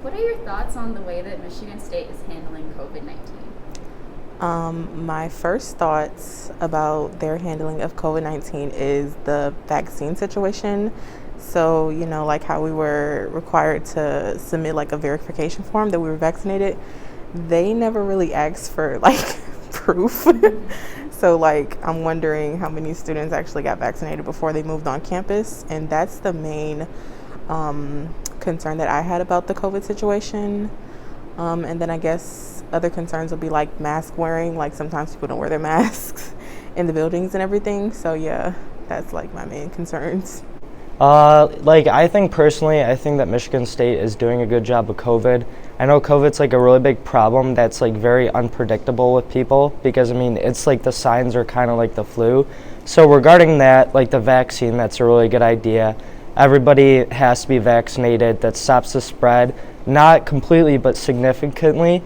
What are your thoughts on the way that Michigan State is handling COVID-19? My first thoughts about their handling of COVID-19 is the vaccine situation. So, like how we were required to submit like a verification form that we were vaccinated, they never really asked for like proof. So like I'm wondering how many students actually got vaccinated before they moved on campus, and that's the main concern that I had about the COVID situation. And then I guess other concerns would be like mask wearing. Like sometimes people don't wear their masks in the buildings and everything. So yeah, that's like my main concerns. I think personally, I think that Michigan State is doing a good job with COVID. I know COVID's like a really big problem that's like very unpredictable with people because it's like the signs are kind of like the flu. So regarding that, like the vaccine, that's a really good idea. Everybody has to be vaccinated. That stops the spread, not completely, but significantly.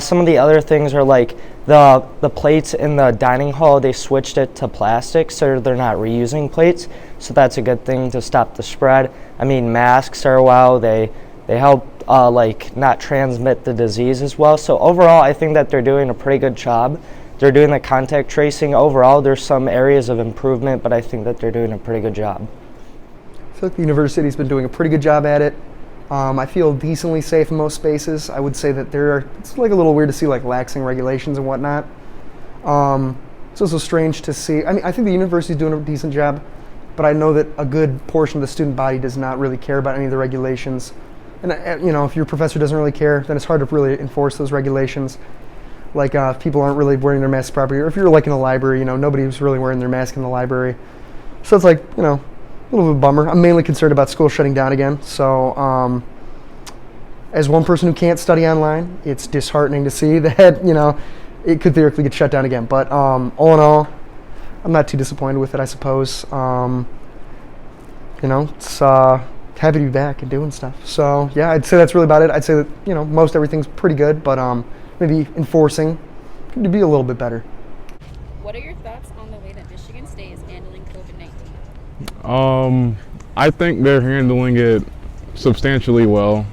Some of the other things are like the plates in the dining hall, they switched it to plastic, so they're not reusing plates. So that's a good thing to stop the spread. Masks are they help not transmit the disease as well. So overall, I think that they're doing a pretty good job. They're doing the contact tracing. Overall, there's some areas of improvement, but I think that they're doing a pretty good job. I feel like the university's been doing a pretty good job at it. I feel decently safe in most spaces. I would say that it's like a little weird to see like laxing regulations and whatnot. It's also strange to see. I think the university's doing a decent job, but I know that a good portion of the student body does not really care about any of the regulations. And if your professor doesn't really care, then it's hard to really enforce those regulations. Like if people aren't really wearing their masks properly, or if you're like in a library, nobody's really wearing their mask in the library. So it's like, a little bit of a bummer. I'm mainly concerned about school shutting down again. So as one person who can't study online, it's disheartening to see that, it could theoretically get shut down again. But all in all, I'm not too disappointed with it, I suppose. It's happy to be back and doing stuff. So yeah, I'd say that's really about it. I'd say that, most everything's pretty good, but maybe enforcing could be a little bit better. What are your thoughts on the way that Michigan State is handling COVID-19? I think they're handling it substantially well.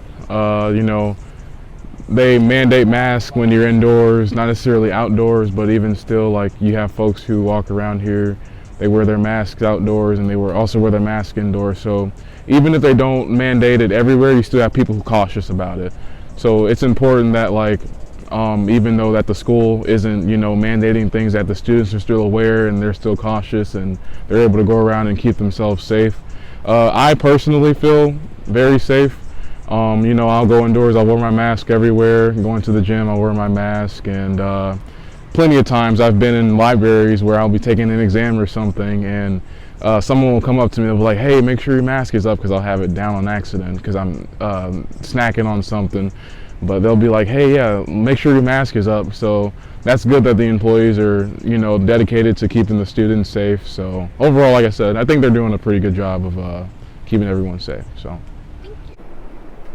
They mandate masks when you're indoors, not necessarily outdoors, but even still, like you have folks who walk around here, they wear their masks outdoors and they also wear their mask indoors. So even if they don't mandate it everywhere, you still have people who are cautious about it. So it's important that even though that the school isn't, mandating things, that the students are still aware and they're still cautious and they're able to go around and keep themselves safe. I personally feel very safe. I'll go indoors, I'll wear my mask everywhere. Going to the gym, I'll wear my mask. And plenty of times I've been in libraries where I'll be taking an exam or something and someone will come up to me and be like, hey, make sure your mask is up, because I'll have it down on accident because I'm snacking on something. But they'll be like, hey, yeah, make sure your mask is up. So that's good that the employees are, dedicated to keeping the students safe. So overall, like I said, I think they're doing a pretty good job of keeping everyone safe. So. Thank you.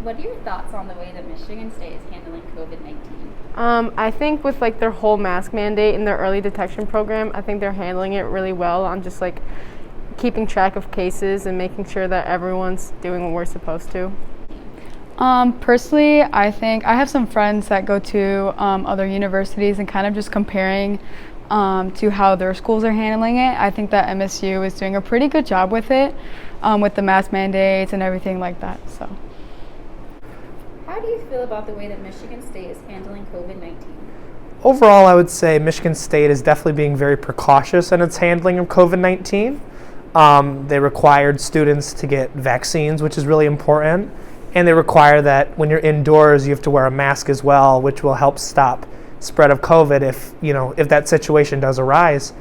What are your thoughts on the way that Michigan State is handling COVID-19? I think with their whole mask mandate and their early detection program, I think they're handling it really well on just keeping track of cases and making sure that everyone's doing what we're supposed to. Personally, I think I have some friends that go to other universities and kind of just comparing to how their schools are handling it. I think that MSU is doing a pretty good job with it, with the mask mandates and everything like that. So. How do you feel about the way that Michigan State is handling COVID-19? Overall, I would say Michigan State is definitely being very precautious in its handling of COVID-19. They required students to get vaccines, which is really important. And they require that when you're indoors, you have to wear a mask as well, which will help stop spread of COVID if that situation does arise.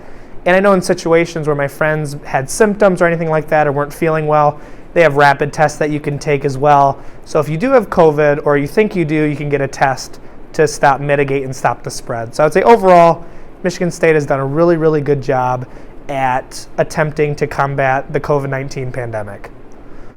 And I know in situations where my friends had symptoms or anything like that or weren't feeling well, they have rapid tests that you can take as well. So if you do have COVID or you think you do, you can get a test to mitigate and stop the spread. So I would say overall, Michigan State has done a really, really good job at attempting to combat the COVID-19 pandemic.